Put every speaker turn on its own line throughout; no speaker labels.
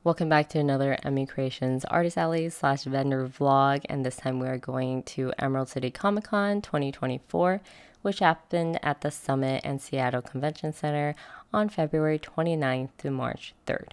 Welcome back to another Emii Creations Artist Alley / vendor vlog, and this time we are going to Emerald City Comic Con 2024, which happened at the Summit and Seattle Convention Center on February 29th to March 3rd.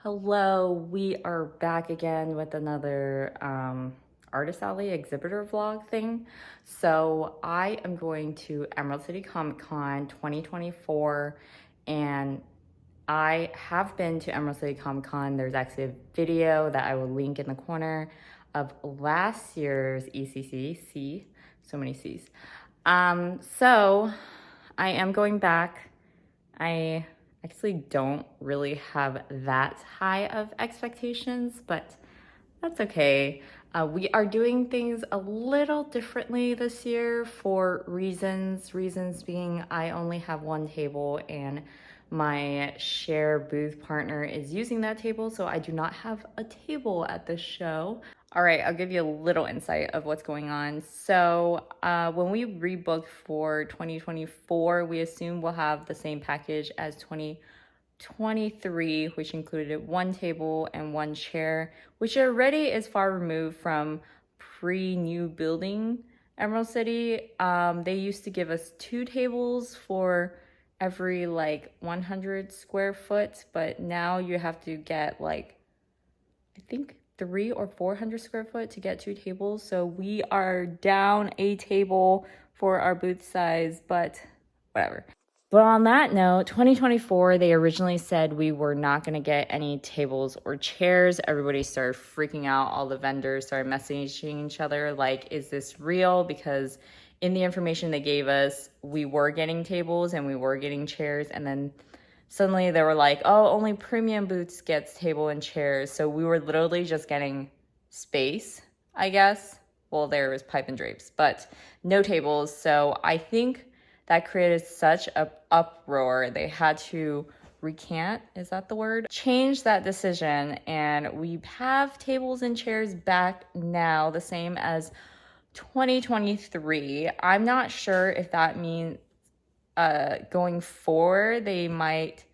Hello, we are back again with another Artist Alley Exhibitor vlog thing. So I am going to Emerald City Comic Con 2024, and I have been to Emerald City Comic Con. There's actually a video that I will link in the corner of last year's ECC. See, so many C's. So I am going back. I actually don't really have that high of expectations, but that's okay. We are doing things a little differently this year for reasons being I only have one table and my share booth partner is using that table, so I do not have a table at this show. All right, I'll give you a little insight of what's going on. So when we rebooked for 2024, we assume we'll have the same package as 2023, which included one table and one chair, which already is far removed from pre-new building Emerald City. They used to give us 2 tables for every like 100 square foot, but now you have to get like, I think 300 or 400 square foot to get 2 tables. So we are down a table for our booth size, but whatever. But on that note, 2024, they originally said we were not going to get any tables or chairs. Everybody started freaking out. All the vendors started messaging each other like, is this real? Because in the information they gave us, we were getting tables and we were getting chairs. And then suddenly they were like, oh, only premium booths gets table and chairs. So we were literally just getting space, I guess. Well, there was pipe and drapes, but no tables. So I think that created such an uproar. They had to recant, is that the word? Change that decision, and we have tables and chairs back now, the same as 2023. I'm not sure if that means going forward, they might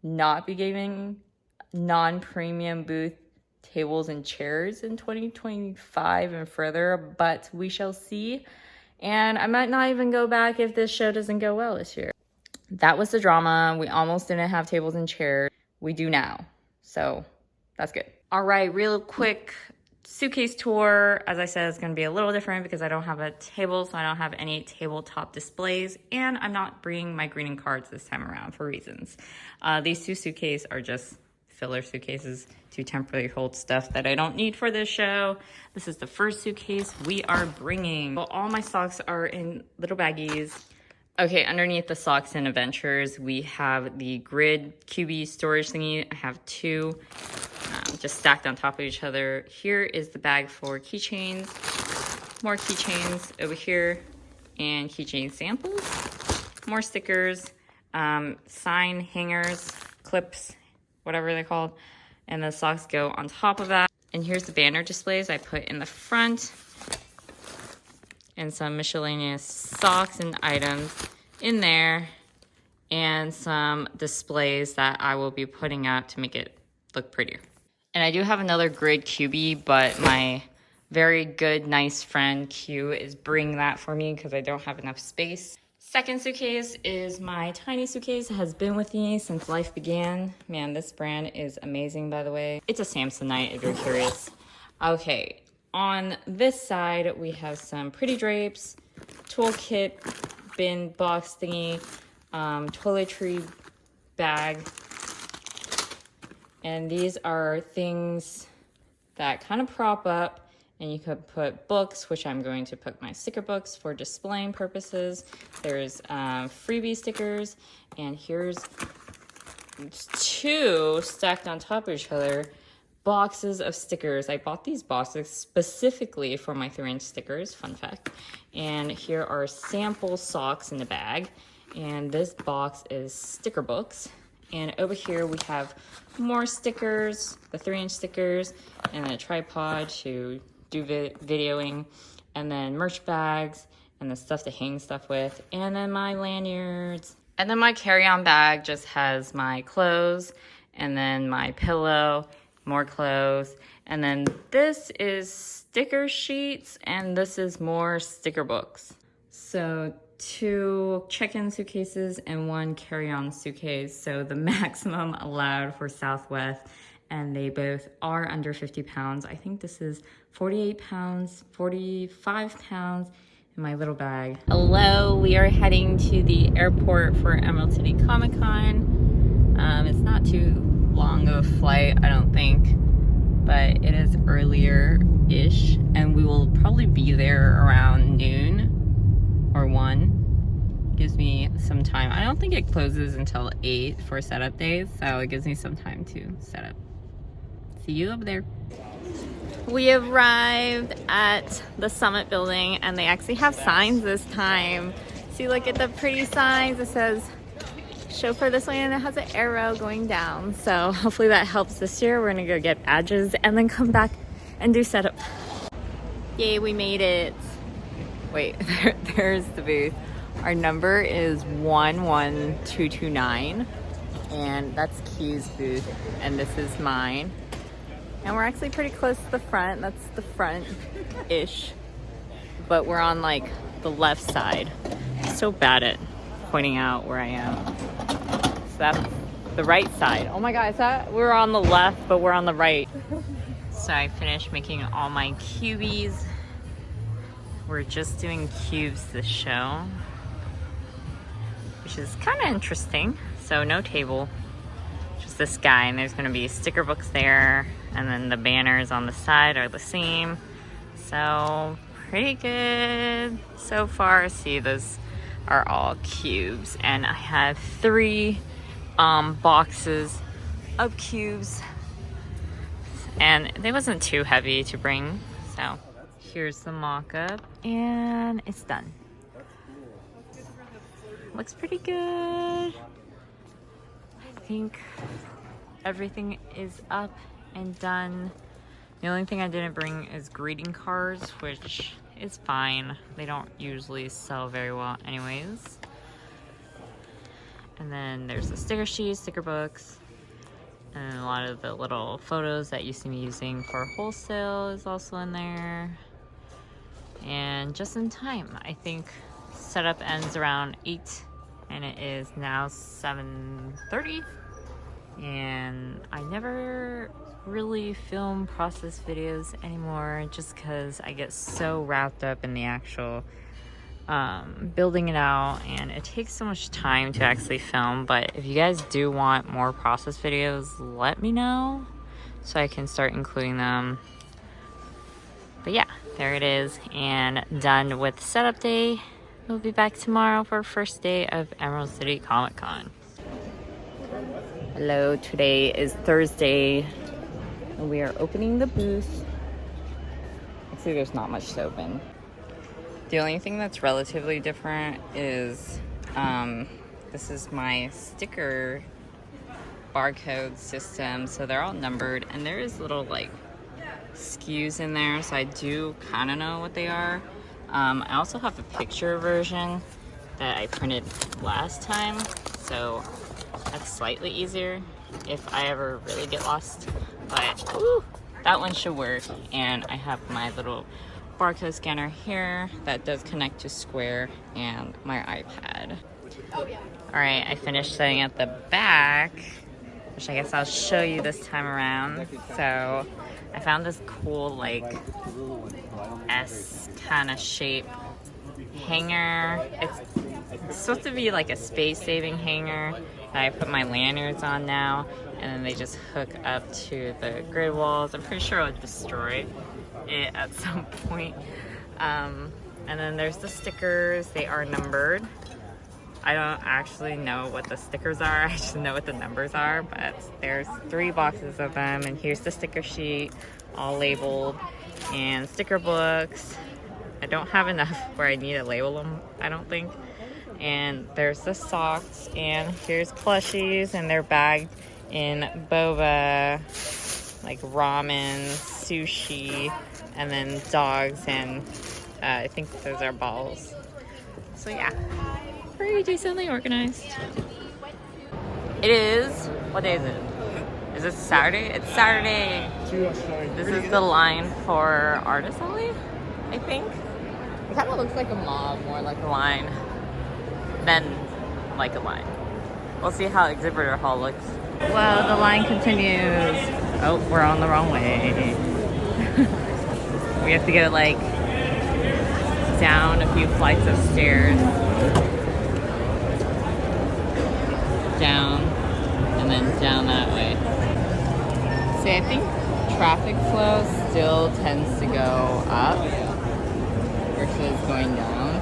not be giving non-premium booth tables and chairs in 2025 and further, but we shall see. And I might not even go back if this show doesn't go well this year. That was the drama. We almost didn't have tables and chairs. We do now. So that's good. All right, real quick suitcase tour. As I said, it's going to be a little different because I don't have a table, so I don't have any tabletop displays. And I'm not bringing my greeting cards this time around for reasons. These 2 suitcases are just filler suitcases to temporarily hold stuff that I don't need for this show. This is the first suitcase we are bringing. Well, all my socks are in little baggies. Okay, underneath the socks and adventures, we have the grid QB storage thingy. I have 2 just stacked on top of each other. Here is the bag for keychains, more keychains over here, and keychain samples, more stickers, sign hangers, clips, whatever they're called, and the socks go on top of that. And here's the banner displays I put in the front, and some miscellaneous socks and items in there, and some displays that I will be putting up to make it look prettier. And I do have another grid QB, but my very good, nice friend Q is bringing that for me because I don't have enough space. Second suitcase is my tiny suitcase. It has been with me since life began. Man, this brand is amazing, by the way. It's a Samsonite, if you're curious. Okay, on this side, we have some pretty drapes, toolkit, bin, box thingy, toiletry bag. And these are things that kind of prop up, and you could put books, which I'm going to put my sticker books for displaying purposes. There's freebie stickers, and here's 2 stacked on top of each other boxes of stickers. I bought these boxes specifically for my 3-inch stickers, fun fact. And here are sample socks in the bag, and this box is sticker books. And over here we have more stickers, the 3-inch stickers, and a tripod to do videoing, and then merch bags, and the stuff to hang stuff with, and then my lanyards. And then my carry-on bag just has my clothes, and then my pillow, more clothes, and then this is sticker sheets, and this is more sticker books. So 2 check-in suitcases and 1 carry-on suitcase. So the maximum allowed for Southwest, and they both are under 50 pounds. I think this is 48 pounds, 45 pounds in my little bag. Hello, we are heading to the airport for Emerald City Comic Con. It's not too long of a flight, I don't think, but it is earlier-ish, and we will probably be there around noon or 1. Gives me some time. I don't think it closes until 8 for setup days, so it gives me some time to set up. See you up there. We arrived at the Summit building, and they actually have signs this time. See, look at the pretty signs. It says chauffeur this way, and it has an arrow going down. So hopefully that helps this year. We're gonna go get badges and then come back and do setup. Yay, we made it. Wait, there's the booth. Our number is 11229, and that's Q's booth, and this is mine. And we're actually pretty close to the front. That's the front-ish. But we're on like the left side. I'm so bad at pointing out where I am. So that's the right side. Oh my God, is that? We're on the left, but we're on the right. So I finished making all my cubies. We're just doing cubes this show, which is kind of interesting. So no table, just this guy, and there's gonna be sticker books there, and then the banners on the side are the same. So pretty good so far. See, those are all cubes, and I have 3 boxes of cubes, and they wasn't too heavy to bring. So here's the mock-up, and it's done. Looks pretty good. I think everything is up and done. The only thing I didn't bring is greeting cards, which is fine. They don't usually sell very well anyways. And then there's the sticker sheets, sticker books, and a lot of the little photos that you see me using for wholesale is also in there. And just in time, I think setup ends around 8, and it is now 7:30. And I never really film process videos anymore, just because I get so wrapped up in the actual building it out, and it takes so much time to actually film. But if you guys do want more process videos, let me know so I can start including them. But yeah, there it is, and done with setup day. We'll be back tomorrow for first day of Emerald City Comic Con. Hello, today is Thursday, and we are opening the booth. Actually, there's not much to open. The only thing that's relatively different is this is my sticker barcode system. So they're all numbered, and there is little like SKUs in there, so I do kind of know what they are. I also have a picture version that I printed last time, so that's slightly easier if I ever really get lost. But woo, that one should work, and I have my little barcode scanner here that does connect to Square and my iPad. All right, I finished setting up the back, which I guess I'll show you this time around. So I found this cool like S kind of shape hanger. It's supposed to be like a space-saving hanger that I put my lanyards on now, and then they just hook up to the grid walls. I'm pretty sure I'll destroy it at some point. And then there's the stickers. They are numbered. I don't actually know what the stickers are, I just know what the numbers are, but there's 3 boxes of them, and here's the sticker sheet, all labeled, and sticker books. I don't have enough where I need to label them, I don't think. And there's the socks, and here's plushies, and they're bagged in boba, like ramen, sushi, and then dogs, and I think those are balls. So yeah, pretty very decently organized. It is, what day is it? Is it Saturday? It's Saturday. This is the line for Artist Alley, I think. It kind of looks like a mob, more like a line than like a line. We'll see how Exhibitor Hall looks. Well, the line continues. Oh, we're on the wrong way. We have to go like down a few flights of stairs. Down, and then down that way. See, I think traffic flow still tends to go up versus going down.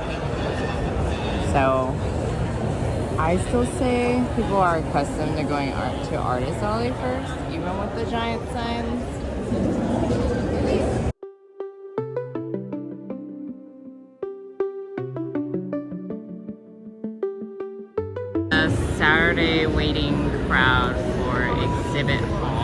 So I still say people are accustomed to going to Artist Alley first, even with the giant signs. A Saturday waiting crowd for Exhibit Hall.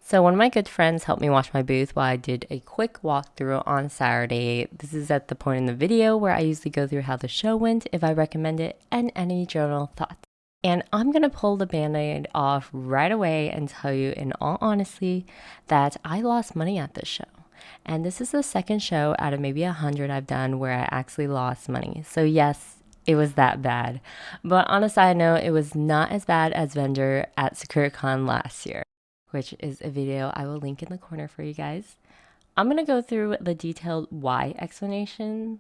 So one of my good friends helped me wash my booth while I did a quick walkthrough on Saturday. This is at the point in the video where I usually go through how the show went, if I recommend it, and any general thoughts. And I'm going to pull the band-aid off right away and tell you in all honesty that I lost money at this show. And this is the second show out of maybe 100 I've done where I actually lost money. So yes, it was that bad. But on a side note, it was not as bad as Vendor at SakuraCon last year, which is a video I will link in the corner for you guys. I'm going to go through the detailed why explanation.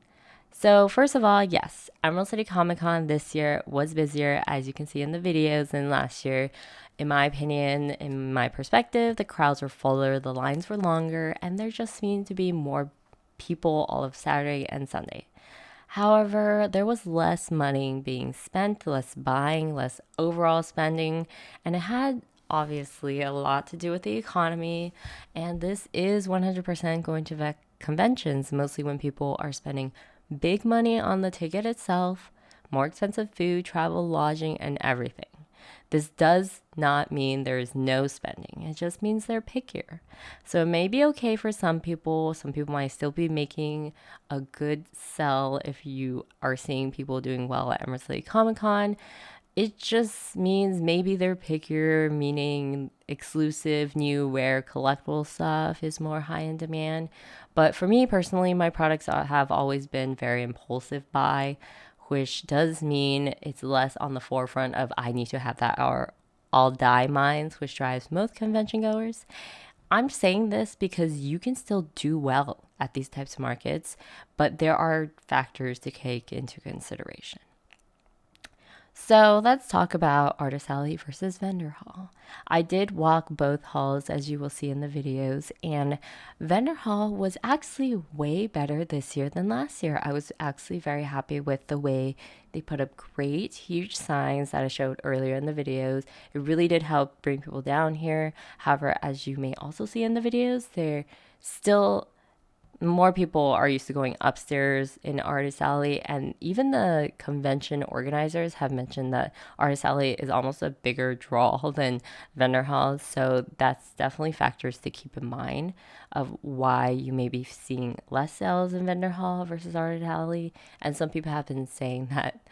So first of all, yes, Emerald City Comic Con this year was busier, as you can see in the videos, than last year. In my opinion, in my perspective, the crowds were fuller, the lines were longer, and there just seemed to be more people all of Saturday and Sunday. However, there was less money being spent, less buying, less overall spending, and it had obviously a lot to do with the economy, and this is 100% going to conventions, mostly when people are spending big money on the ticket itself, more expensive food, travel, lodging, and everything. This does not mean there is no spending. It just means they're pickier. So it may be okay for some people. Some people might still be making a good sell if you are seeing people doing well at Emerald City Comic Con. It just means maybe they're pickier, meaning exclusive, new, rare, collectible stuff is more high in demand. But for me personally, my products have always been very impulsive buy, which does mean it's less on the forefront of I need to have that or I'll die minds, which drives most convention goers. I'm saying this because you can still do well at these types of markets, but there are factors to take into consideration. So let's talk about Artist Alley versus Vendor Hall. I did walk both halls, as you will see in the videos, and Vendor Hall was actually way better this year than last year. I was actually very happy with the way they put up great, huge signs that I showed earlier in the videos. It really did help bring people down here. However, as you may also see in the videos, they're still more people are used to going upstairs in Artist Alley, and even the convention organizers have mentioned that Artist Alley is almost a bigger draw than Vendor Hall, so that's definitely factors to keep in mind of why you may be seeing less sales in Vendor Hall versus Artist Alley. And some people have been saying that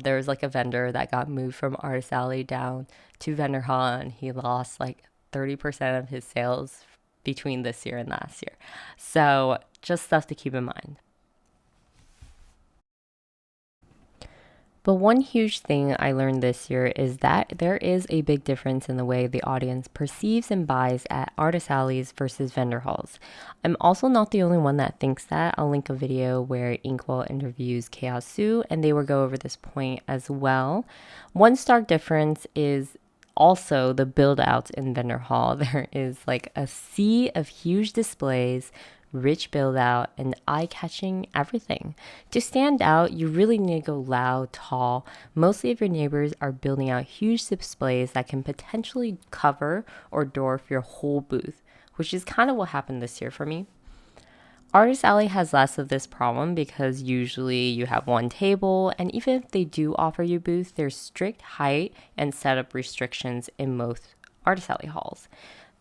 there was like a vendor that got moved from Artist Alley down to Vendor Hall, and he lost like 30% of his sales between this year and last year. So just stuff to keep in mind. But one huge thing I learned this year is that there is a big difference in the way the audience perceives and buys at Artist Alleys versus vendor halls. I'm also not the only one that thinks that. I'll link a video where Inkwell interviews Chaos Sue, and they will go over this point as well. One stark difference is also the build out in vendor hall. There is like a sea of huge displays,
rich build out, and eye-catching everything. To stand out, you really need to go loud, tall. Mostly of your neighbors are building out huge displays that can potentially cover or dwarf your whole booth, which is kind of what happened this year for me. Artist Alley has less of this problem because usually you have one table, and even if they do offer you booth, there's strict height and setup restrictions in most Artist Alley halls.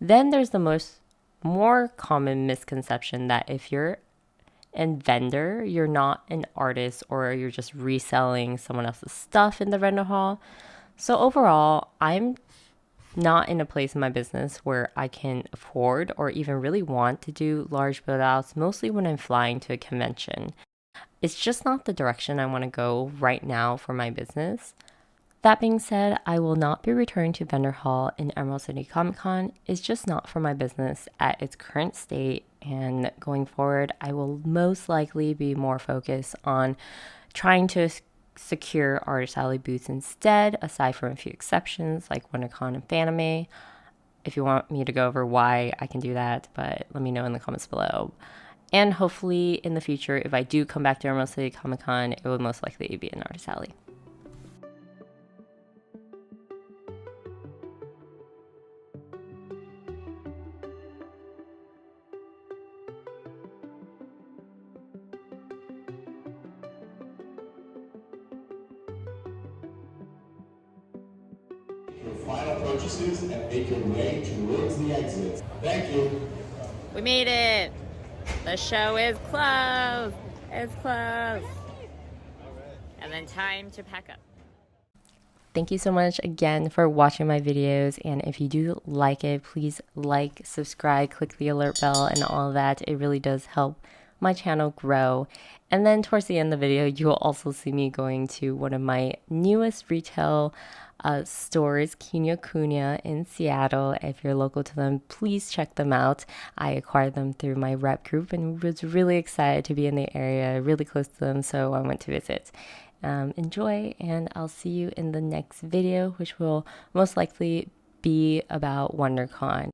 Then there's the more common misconception that if you're a vendor, you're not an artist or you're just reselling someone else's stuff in the vendor hall. So overall, I'm not in a place in my business where I can afford or even really want to do large build outs, mostly when I'm flying to a convention. It's just not the direction I want to go right now for my business. That being said, I will not be returning to Vendor Hall in Emerald City Comic Con. It's just not for my business at its current state, and going forward, I will most likely be more focused on trying to secure Artist Alley booths instead, aside from a few exceptions like WonderCon and Fanime. If you want me to go over why, I can do that, but let me know in the comments below. And hopefully in the future, if I do come back to Emerald City Comic Con, it will most likely be an Artist Alley.
Your final purchases and make your way towards the exit. Thank you.
We made it. The show is closed. It's closed. And then time to pack up.
Thank you so much again for watching my videos, and if you do like it, please like, subscribe, click the alert bell and all of that. It really does help my channel grow. And then towards the end of the video, you will also see me going to one of my newest retail stores, Kinokuniya in Seattle. If you're local to them, please check them out. I acquired them through my rep group and was really excited to be in the area, really close to them, so I went to visit. Enjoy, and I'll see you in the next video, which will most likely be about WonderCon.